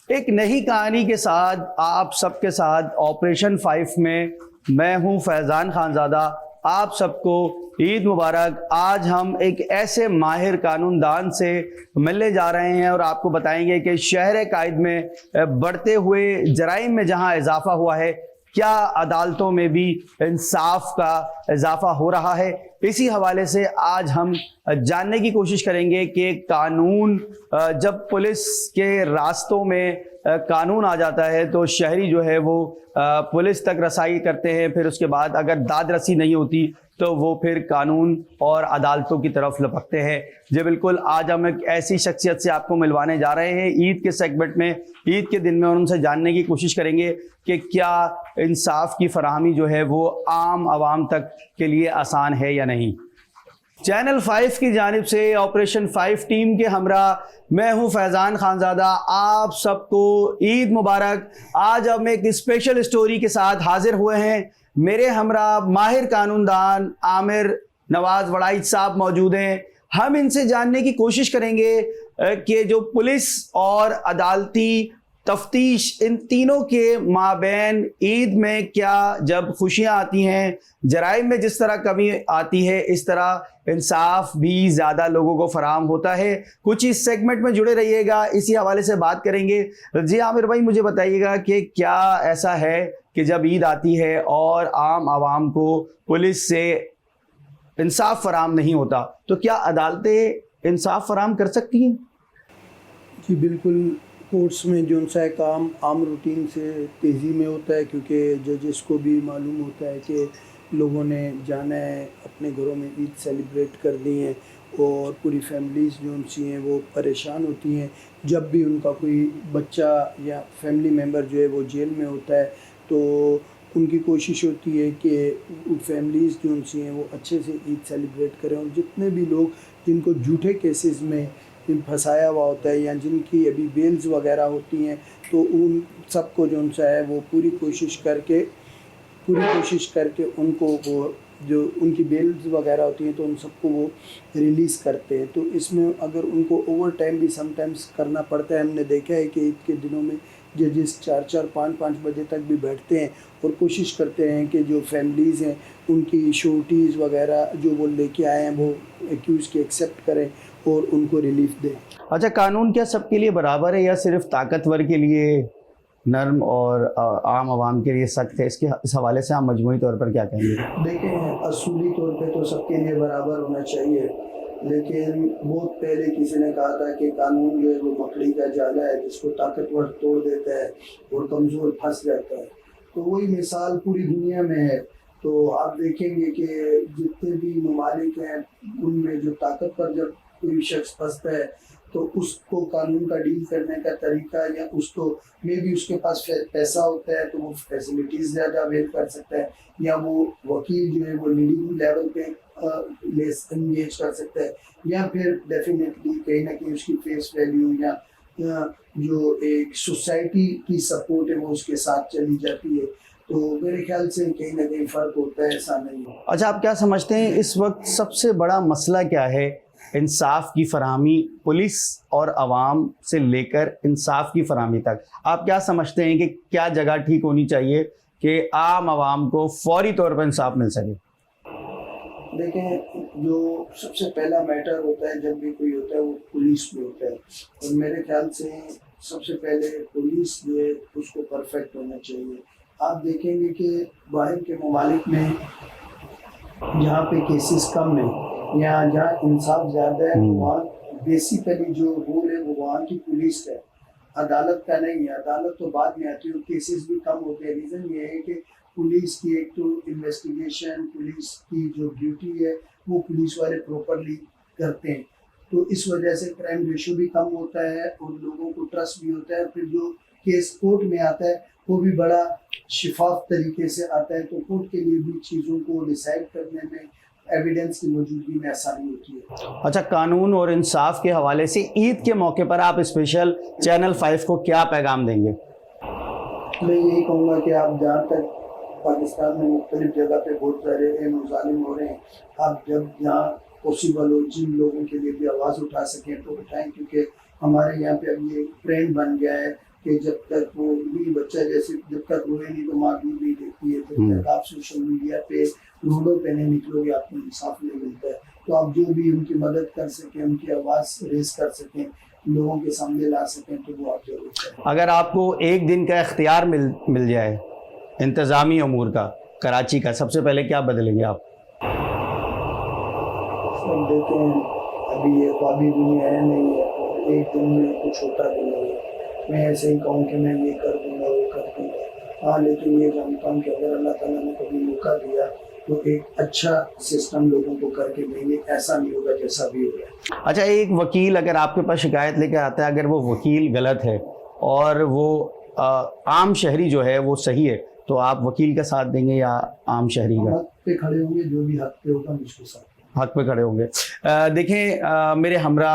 एक नई कहानी के साथ आप सबके साथ ऑपरेशन 5 में मैं हूं फैज़ान खानज़ादा। आप सबको ईद मुबारक। आज हम एक ऐसे माहिर कानूनदान से मिलने जा रहे हैं और आपको बताएंगे कि शहर कायद में बढ़ते हुए जराइम में जहां इजाफा हुआ है, क्या अदालतों में भी इंसाफ का इजाफा हो रहा है। इसी हवाले से आज हम जानने की कोशिश करेंगे कि कानून, जब पुलिस के रास्तों में कानून आ जाता है तो शहरी जो है वो पुलिस तक रसाई करते हैं, फिर उसके बाद अगर दाद रसी नहीं होती तो वो फिर कानून और अदालतों की तरफ लपकते हैं। जी बिल्कुल, आज हम एक ऐसी शख्सियत से आपको मिलवाने जा रहे हैं ईद के सेगमेंट में, ईद के दिन में, और उनसे जानने की कोशिश करेंगे कि क्या इंसाफ की फराहमी जो है वो आम आवाम तक के लिए आसान है या नहीं। चैनल 5 की जानिब से ऑपरेशन 5 टीम के हमरा मैं हूं फैज़ान खानज़ादा। आप सबको ईद मुबारक। आज हम एक स्पेशल स्टोरी के साथ हाजिर हुए हैं। मेरे हमरा माहिर कानूनदान आमिर नवाज वड़ाइच साहब मौजूद हैं। हम इनसे जानने की कोशिश करेंगे कि जो पुलिस और अदालती तफ्तीश, इन तीनों के माबैन ईद में क्या जब खुशियां आती हैं, जराइम में जिस तरह कमी आती है, इस तरह इंसाफ भी ज़्यादा लोगों को फराहम होता है। कुछ इस सेगमेंट में जुड़े रहिएगा, इसी हवाले से बात करेंगे। जी आमिर भाई, मुझे बताइएगा कि क्या ऐसा है कि जब ईद आती है और आम आवाम को पुलिस से इंसाफ फराहम नहीं होता, तो क्या अदालतें इंसाफ फराहम कर सकती हैं? जी बिल्कुल, कोर्ट्स में जो सा काम आम रूटीन से तेज़ी में होता है, क्योंकि जजेस को भी मालूम होता है कि लोगों ने जाना है, अपने घरों में ईद सेलिब्रेट करनी है, और पूरी फैमिलीज़ जो उनसी हैं वो परेशान होती हैं। जब भी उनका कोई बच्चा या फैमिली मेम्बर जो है वो जेल में होता है, तो उनकी कोशिश होती है कि फैमिलीज़ जो उनसी हैं वो अच्छे से ईद सेलिब्रेट करें। और जितने भी लोग जिनको झूठे केसेस में फंसाया हुआ होता है या जिनकी अभी बेल्स वगैरह होती हैं, तो उन सबको जो उनसा है वो पूरी कोशिश करके उनको वो जो उनकी बेल्स वगैरह होती हैं तो उन सबको वो रिलीज़ करते हैं। तो इसमें अगर उनको ओवर टाइम भी समटाइम्स करना पड़ता है। हमने देखा है कि ईद के दिनों में जजेस 4-4, 5-5 बजे तक भी बैठते हैं और कोशिश करते हैं कि जो फैमिलीज़ हैं उनकी श्योरिटीज़ वगैरह जो वो लेके आए हैं वो एक्यूज़ की एक्सेप्ट करें और उनको रिलीफ दें। अच्छा, कानून क्या सबके लिए बराबर है या सिर्फ ताकतवर के लिए नर्म और आम आवाम के लिए सख्त है? इस हवाले से आप मजमूई तौर पर क्या कहेंगे? देखें, असूली तौर पे तो सबके लिए बराबर होना चाहिए, लेकिन बहुत पहले किसी ने कहा था कि कानून जो है वो मकड़ी का जाला है जिसको ताकतवर तोड़ देता है और कमज़ोर फंस जाता है। तो वही मिसाल पूरी दुनिया में है। तो आप देखेंगे कि जितने भी ममालिक हैं उनमें जो ताकतवर जब कोई शख्स फंसता है तो उसको कानून का डील करने का तरीका, या उसको मे भी उसके पास पैसा होता है तो वो फैसिलिटीज़ ज़्यादा अवेल कर सकता है, या वो वकील जो है वो लीडिंग लेवल पे इंगेज कर सकता है, या फिर डेफिनेटली कहीं ना कहीं उसकी फेस वैल्यू या जो एक सोसाइटी की सपोर्ट है वो उसके साथ चली जाती है। तो मेरे ख्याल से कहीं ना कहीं फ़र्क होता है, ऐसा नहीं है। अच्छा, आप क्या समझते हैं इस वक्त सबसे बड़ा मसला क्या है इंसाफ की फराहमी, पुलिस और आवाम से लेकर इंसाफ की फराहमी तक? आप क्या समझते हैं कि क्या जगह ठीक होनी चाहिए कि आम आवाम को फौरी तौर पर इंसाफ मिल सके? देखें, जो सबसे पहला मैटर होता है जब भी कोई होता है वो पुलिस में होता है, और मेरे ख्याल से सबसे पहले पुलिस जो है उसको परफेक्ट होना चाहिए। आप देखेंगे कि बाहर के ममालिक में जहाँ पे केसेस कम है या जहाँ इंसाफ ज़्यादा है, वहाँ बेसिकली जो रोल है वो वहाँ की पुलिस का है, अदालत का नहीं है। अदालत तो बाद में आती है, केसेस भी कम होते हैं। रीज़न ये है कि पुलिस की एक तो इन्वेस्टिगेशन, पुलिस की जो ड्यूटी है वो पुलिस वाले प्रॉपरली करते हैं, तो इस वजह से क्राइम रेशो भी कम होता है और लोगों को ट्रस्ट भी होता है। फिर जो केस कोर्ट में आता है वो भी बड़ा शिफाफ तरीके से आता है, तो कोर्ट के लिए भी चीज़ों को डिसाइड करने में, एविडेंस की मौजूदगी में आसानी होती है। अच्छा, कानून और इंसाफ के हवाले से ईद के मौके पर आप स्पेशल चैनल 5 को क्या पैगाम देंगे? मैं यही कहूँगा कि आप जहाँ तक पाकिस्तान में मुख्तलिफ जगह पे बहुत सारे मुजालिम हो रहे हैं, आप जब जहाँ पॉसिबल हो जिन लोगों के लिए भी आवाज़ उठा सकें तो उठाएं, क्योंकि हमारे यहाँ पे अब ये ट्रेंड बन गया है कि जब तक वो भी बच्चा जैसे जब तक रोए नहीं तो माँ नहीं देखती है, जब तक आप सोशल मीडिया पे रोडों पे नहीं निकलोगे आपको इंसाफ नहीं मिलता है। तो आप जो भी उनकी मदद कर सकें, उनकी आवाज़ रेज कर सकें, लोगों के सामने ला सकें, तो वो आप जरूर करें। अगर आपको एक दिन का इख्तियार मिल जाए इंतज़ामी अमूर का कराची का, सबसे पहले क्या बदलेंगे आप? सब देखें अभी ये ख्वाबी दुनिया है नहीं है, और एक दिन में कुछ होता भी नहीं है। मैं ऐसे ही कहूँ कि मैं ये कर दूँगा वो कर दूँगा, हाँ, लेकिन ये जानता हूँ कि अगर अल्लाह ताला ने कभी मौका दिया तो एक अच्छा सिस्टम लोगों को करके देंगे, ऐसा नहीं होगा जैसा भी होगा। अच्छा, एक वकील अगर आपके पास शिकायत लेकर आता है, अगर वो वकील गलत है और वो आम शहरी जो है वो सही है, तो आप वकील का साथ देंगे या आम शहरी का? हक पे खड़े होंगे, जो भी हक पे होगा मुझको साथ हक पे खड़े होंगे। देखें, मेरे हमरा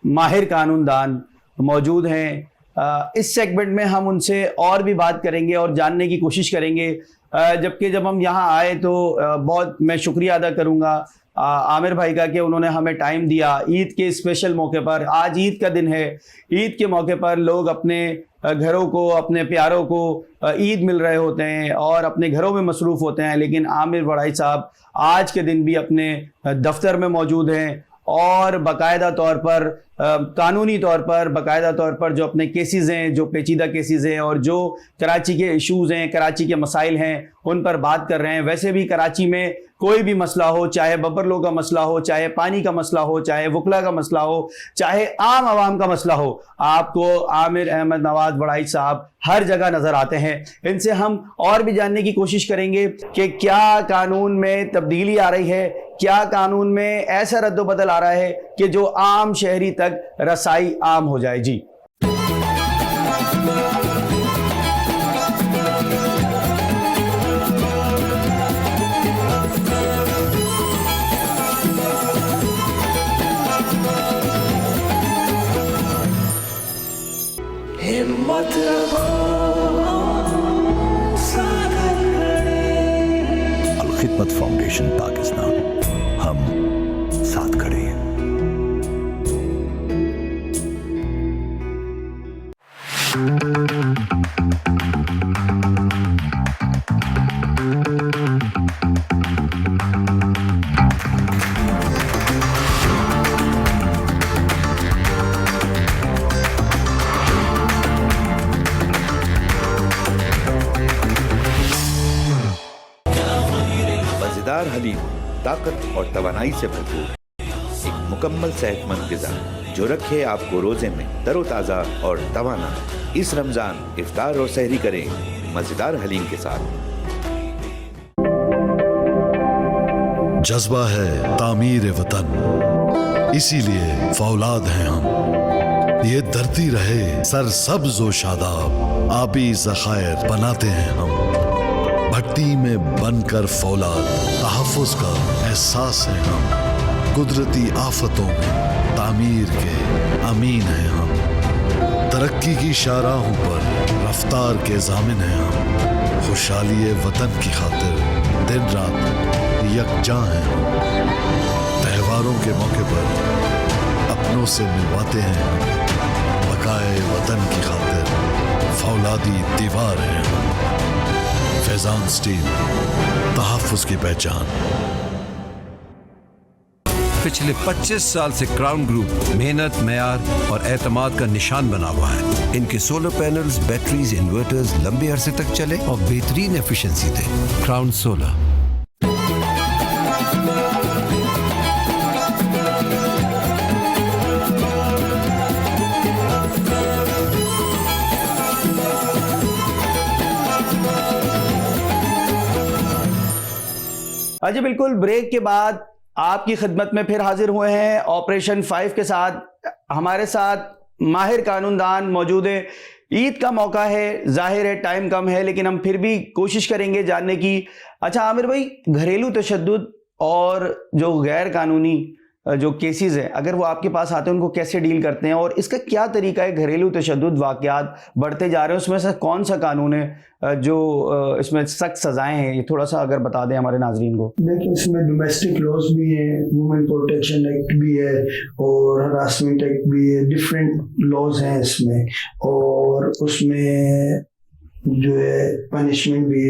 माहिर कानूनदान मौजूद हैं। इस सेगमेंट में हम उनसे और भी बात करेंगे और जानने की कोशिश करेंगे। जब हम यहाँ आए तो बहुत मैं शुक्रिया अदा करूँगा आमिर भाई का कि उन्होंने हमें टाइम दिया ईद के स्पेशल मौके पर। आज ईद का दिन है, ईद के मौके पर लोग अपने घरों को, अपने प्यारों को ईद मिल रहे होते हैं और अपने घरों में मसरूफ़ होते हैं, लेकिन आमिर वड़ाई साहब आज के दिन भी अपने दफ्तर में मौजूद हैं और बाकायदा तौर पर कानूनी तौर पर बाकायदा तौर पर जो अपने केसेस हैं, जो पेचीदा केसेस हैं और जो कराची के इश्यूज़ हैं, कराची के मसाइल हैं, उन पर बात कर रहे हैं। वैसे भी कराची में कोई भी मसला हो, चाहे बबरलो का मसला हो, चाहे पानी का मसला हो, चाहे वकला का मसला हो, चाहे आम आवाम का मसला हो, आपको आमिर अहमद नवाज वड़ाई साहब हर जगह नज़र आते हैं। इनसे हम और भी जानने की कोशिश करेंगे कि क्या कानून में तब्दीली आ रही है, क्या कानून में ऐसा रद्द-ओ-बदल आ रहा है कि जो आम शहरी तक रसाई आम हो जाए। जी हिम्मत रखो, अल-खिदमत फाउंडेशन पाकिस्तान, हम साथ खड़े हैं। मज़ेदार हलीम ताकत और तवानाई से भरपूर एक मुकम्मल सेहतमंद ग़िज़ा जो रखे आपको रोज़े में तरोताज़ा और तवाना। इस रमज़ान इफ्तार और सहरी करें मज़ेदार हलीम के साथ। जज्बा है तामीर वतन, इसीलिए फौलाद हैं हम। ये धरती रहे सरसब्ज़ व शादाब, आबी ज़खायर बनाते हैं हम। भट्टी में बनकर फौलाद, तहफ़्फ़ुज़ का एहसास है हम। कुदरती आफतों में तामीर के अमीन हैं हम। तरक्की की शाहराहों पर रफ्तार के ज़ामिन हैं हम। खुशहाली वतन की खातिर दिन रात यकजां हैं हम। त्योहारों के मौके पर अपनों से मिलवाते हैं हम। बकाए वतन की खातिर फौलादी दीवार हैं हम। फैजान स्टील, तहफ़्फ़ुज़ की पहचान। पिछले 25 साल से क्राउन ग्रुप मेहनत, मेयार और एतमाद का निशान बना हुआ है। इनके सोलर पैनल्स, बैटरीज, इन्वर्टर्स लंबे अरसे तक चले और बेहतरीन एफिशिएंसी दे। Crown Solar. जी बिल्कुल, ब्रेक के बाद आपकी खिदमत में फिर हाजिर हुए हैं ऑपरेशन 5 के साथ। हमारे साथ माहिर कानूनदान मौजूद है। ईद का मौका है, जाहिर है टाइम कम है, लेकिन हम फिर भी कोशिश करेंगे जानने की। अच्छा आमिर भाई, घरेलू तशद्दुद और जो गैर कानूनी जो केसेस हैं, अगर वो आपके पास आते हैं उनको कैसे डील करते हैं और इसका क्या तरीका है? घरेलू तशद्दुद वाक़यात बढ़ते जा रहे हैं, उसमें से कौन सा कानून है जो इसमें सख्त सज़ाएं हैं? ये थोड़ा सा अगर बता दें हमारे नाजरीन को। देखिए, इसमें डोमेस्टिक लॉज भी है, वुमेन प्रोटेक्शन एक्ट भी है और हरासमेंट एक्ट भी है। डिफरेंट लॉज हैं इसमें। और और उसमें जो है पनिशमेंट भी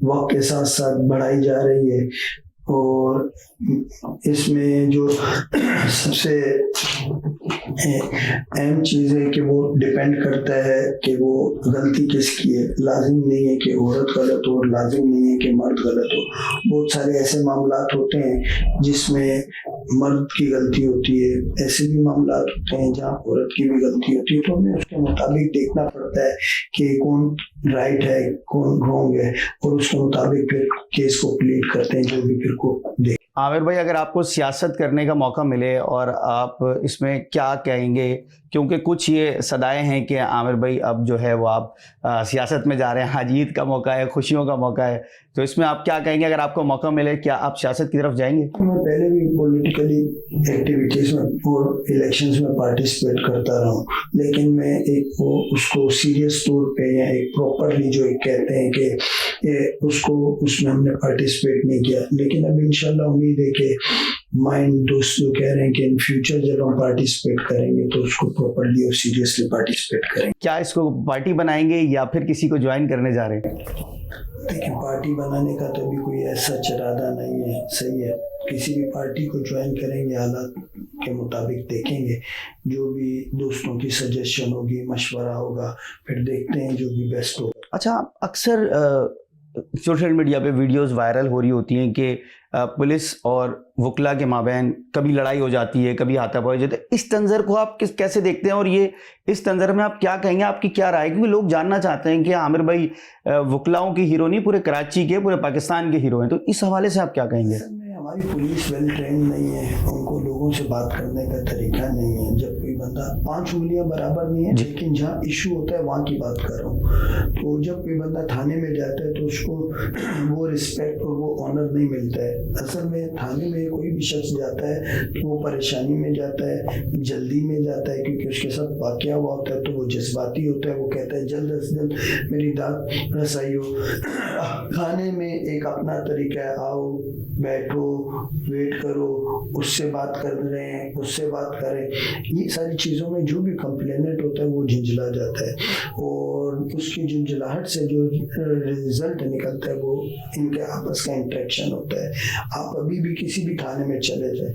वक्त के साथ साथ बढ़ाई जा रही है। और इसमें जो सबसे अहम चीज़ है कि वो डिपेंड करता है कि वो गलती किसकी है। लाजिम नहीं है कि औरत गलत हो, लाजिम नहीं है कि मर्द गलत हो। बहुत सारे ऐसे मामलात होते हैं जिसमें मर्द की गलती होती है, ऐसे भी मामलात होते हैं जहाँ औरत की भी गलती होती है। तो हमें उसके मुताबिक देखना पड़ता है कि कौन राइट है कौन रॉन्ग है, और उसके मुताबिक फिर केस को प्लीड करते हैं जो भी फिर को देख। आमिर भाई, अगर आपको सियासत करने का मौका मिले और आप इसमें क्या कहेंगे, क्योंकि कुछ ये सदाएं हैं कि आमिर भाई अब जो है वो आप सियासत में जा रहे हैं, आज ईद का मौका है, खुशियों का मौका है, तो इसमें आप क्या कहेंगे अगर आपको मौका मिले, क्या आप सियासत की तरफ जाएंगे? मैं पहले भी पॉलिटिकली एक्टिविटीज़ में और इलेक्शंस में पार्टिसिपेट करता रहा हूँ, लेकिन मैं एक वो उसको सीरियस तौर पे या एक प्रॉपरली जो एक कहते हैं कि उसको उसमें हमने पार्टिसिपेट नहीं किया। लेकिन अब इंशाल्लाह उम्मीद है कि माइंड दोस्त जो कह रहे हैं कि इन फ्यूचर जब हम पार्टिसिपेट करेंगे तो उसको प्रॉपरली और सीरियसली पार्टिसिपेट करेंगे। क्या इसको पार्टी बनाएंगे या फिर किसी को ज्वाइन करने जा रहे हैं? देखिए, पार्टी बनाने का तो भी कोई ऐसा इरादा नहीं है। सही है, किसी भी पार्टी को ज्वाइन करेंगे, हालात के मुताबिक देखेंगे, जो भी दोस्तों की सजेशन होगी, मशवरा होगा, फिर देखते हैं जो भी बेस्ट होगा। अच्छा, अक्सर सोशल मीडिया पे वीडियोस वायरल हो रही होती हैं कि पुलिस और वकला के माबैन कभी लड़ाई हो जाती है, कभी हाथापाई हो जाता है। इस तंजर को आप कैसे देखते हैं और ये इस तंजर में आप क्या कहेंगे, आपकी क्या राय है? क्योंकि लोग जानना चाहते हैं कि आमिर भाई वकलाओं की हीरो नहीं, पूरे कराची के, पूरे पाकिस्तान के हीरो हैं, तो इस हवाले से आप क्या कहेंगे? हमारी पुलिस वेल ट्रेंड नहीं है, उनको लोगों से बात करने का तरीका नहीं है। जब कोई बंदा 5 उंगलियां बराबर नहीं है, लेकिन जहाँ इशू होता है वहाँ की बात कर रहा हूँ। तो जब कोई बंदा थाने में जाता है तो उसको वो रिस्पेक्ट और वो ऑनर नहीं मिलता है। असल में थाने में कोई भी शख्स जाता है तो वो परेशानी में जाता है, जल्दी में जाता है, क्योंकि उसके साथ वाक़या हुआ होता है, तो वो जज्बाती होता है। वो कहता है जल्द से जल्द मेरी दाद रसाई हो। खाने में एक अपना तरीका है, आओ बैठो वेट करो, उससे बात कर रहे हैं, उससे बात करें। ये सारी चीज़ों में जो भी कंप्लेनेंट होता है वो झिंझला जाता है, और उसकी झिंझलाहट से जो रिजल्ट निकलता है वो इनके आपस का इंटरेक्शन होता है। आप अभी भी किसी भी थाने में चले जाए,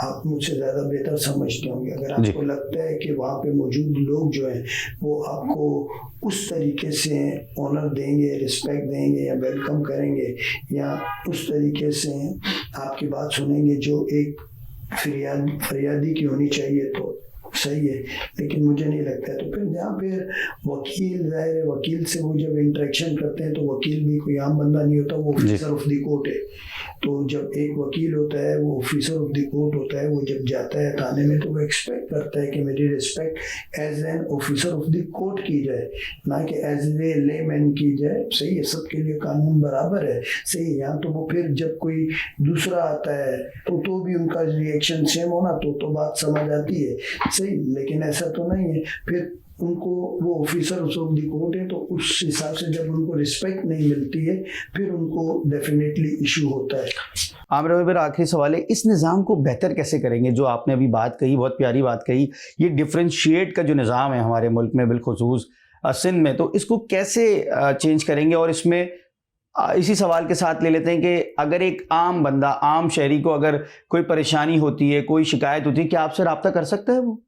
आप मुझसे ज़्यादा बेहतर समझते होंगे, अगर आपको लगता है कि वहाँ पे मौजूद लोग जो हैं वो आपको उस तरीके से ऑनर देंगे, रिस्पेक्ट देंगे या वेलकम करेंगे, या उस तरीके से आपकी बात सुनेंगे जो एक फरियादी की होनी चाहिए, तो सही है। लेकिन मुझे नहीं लगता है। तो फिर जहाँ पे वकील, जाहिर है वकील से वो जब इंटरेक्शन करते हैं तो वकील भी कोई आम बंदा नहीं होता, वो ऑफिसर ऑफ द कोर्ट है। तो जब एक वकील होता है वो ऑफिसर ऑफ द कोर्ट होता है, वो जब जाता है थाने में तो वो एक्सपेक्ट करता है कि मेरी respect as an officer of the court की जाए, ना कि एज ए लेमैन की जाए। सही है, सबके लिए कानून बराबर है। सही है। यहाँ तो वो फिर जब कोई दूसरा आता है तो भी उनका रिएक्शन सेम होना तो बात समझ आती है। सही, लेकिन ऐसा तो नहीं है। फिर उनको वो ऑफिसर ऑफ द कोर्ट है, तो उस हिसाब से जब उनको रिस्पेक्ट नहीं मिलती है फिर उनको डेफिनेटली इशू होता है। आमिर भाई, मेरा आखिरी सवाल है, इस निज़ाम को बेहतर कैसे करेंगे? जो आपने अभी बात कही, बहुत प्यारी बात कही, ये डिफ्रेंशिएट का जो निज़ाम है हमारे मुल्क में, बिलखुसूस सिंध में, तो इसको कैसे चेंज करेंगे? और इसमें इसी सवाल के साथ ले लेते हैं कि अगर एक आम बंदा, आम शहरी को अगर कोई परेशानी होती है, कोई शिकायत होती है, क्या आपसे रब्ता कर सकता है वो?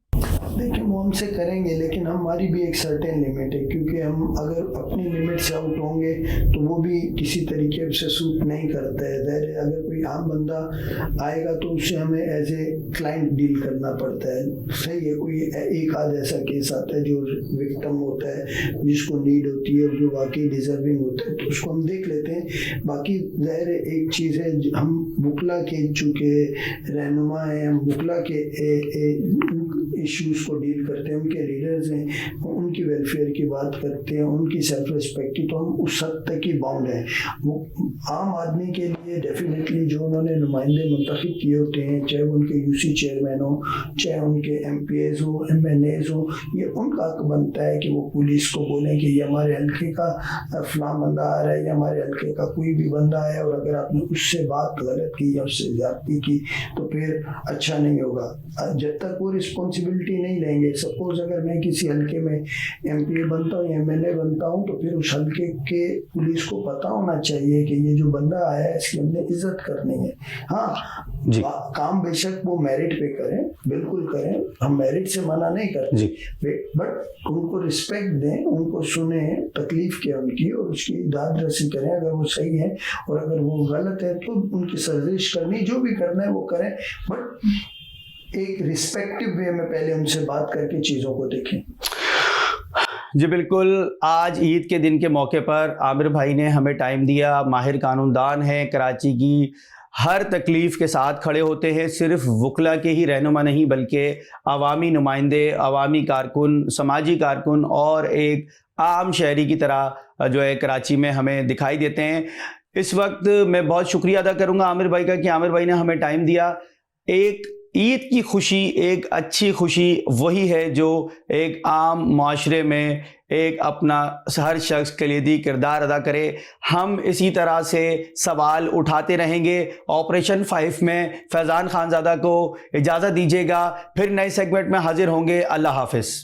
देखिए, वो हमसे करेंगे, लेकिन हमारी भी एक सर्टेन लिमिट है, क्योंकि हम अगर अपनी लिमिट से आउट होंगे तो वो भी किसी तरीके से सूट नहीं करता है। ज़ाहिर, अगर कोई आम बंदा आएगा तो उससे हमें एज ए क्लाइंट डील करना पड़ता है। सही है, कोई एक आध ऐसा केस आता है जो विक्टिम होता है, जिसको नीड होती है, जो वाकई डिजर्विंग होता है, तो उसको हम देख लेते हैं। बाकी ज़ाहिर एक चीज़ है, हम बुकला के चूँकि रहनुमा हैं, हम बुकला के इश्यूज़ को डील करते हैं, उनके लीडर्स हैं, उनकी वेलफेयर की बात करते हैं, उनकी सेल्फ रिस्पेक्ट की, तो हम उस हद तक ही बाउंड हैं। वो आम आदमी के लिए डेफिनेटली जो उन्होंने नुमाइंदे मुंतखब किए होते हैं, चाहे उनके यूसी चेयरमैन हो, चाहे उनके MPAs हो, MNAs हो, ये उनका हक बनता है कि वो पुलिस को बोलें कि ये हमारे हल्के का फलां बंदा आ रहा है, या हमारे हल्के का कोई भी बंदा है, और अगर आपने उससे बात गलत की या उससे ज्यादती की तो फिर अच्छा नहीं होगा। जब तक वो रिस्पॉन्सिबिलिटी नहीं लेंगे, सपोज अगर मैं किसी हल्के में एमपीए बनता हूँ, एमएलए बनता हूँ, तो फिर उस हल्के के पुलिस को पता होना चाहिए कि ये जो बंदा आया है इसकी हमने इज्जत करनी है। हाँ जी। काम बेशक वो मेरिट पे करें, बिल्कुल करें, हम मेरिट से मना नहीं करते जी। बट उनको रिस्पेक्ट दें, उनको सुने, तकलीफ क्या उनकी और उसकी दाद रसी करें। अगर वो सही है और अगर वो गलत है तो उनकी सर्जिश करनी, जो भी करना है वो करें, बट एक रिस्पेक्टिव वे में पहले उनसे बात करके चीज़ों को देखें। जी बिल्कुल, आज ईद के दिन के मौके पर आमिर भाई ने हमें टाइम दिया। माहिर कानूनदान हैं, कराची की हर तकलीफ़ के साथ खड़े होते हैं। सिर्फ वकला के ही रहनुमा नहीं बल्कि अवामी नुमाइंदे, अवामी कारकुन, समाजी कारकुन और एक आम शहरी की तरह जो है कराची में हमें दिखाई देते हैं। इस वक्त मैं बहुत शुक्रिया अदा करूंगा आमिर भाई का कि आमिर भाई ने हमें टाइम दिया। एक ईद की खुशी, एक अच्छी खुशी वही है जो एक आम माशरे में एक अपना हर शख्स कलीदी किरदार अदा करे। हम इसी तरह से सवाल उठाते रहेंगे। ऑपरेशन 5 में फैज़ान खानज़ादा को इजाज़त दीजिएगा, फिर नए सेगमेंट में हाजिर होंगे। अल्लाह हाफिज़।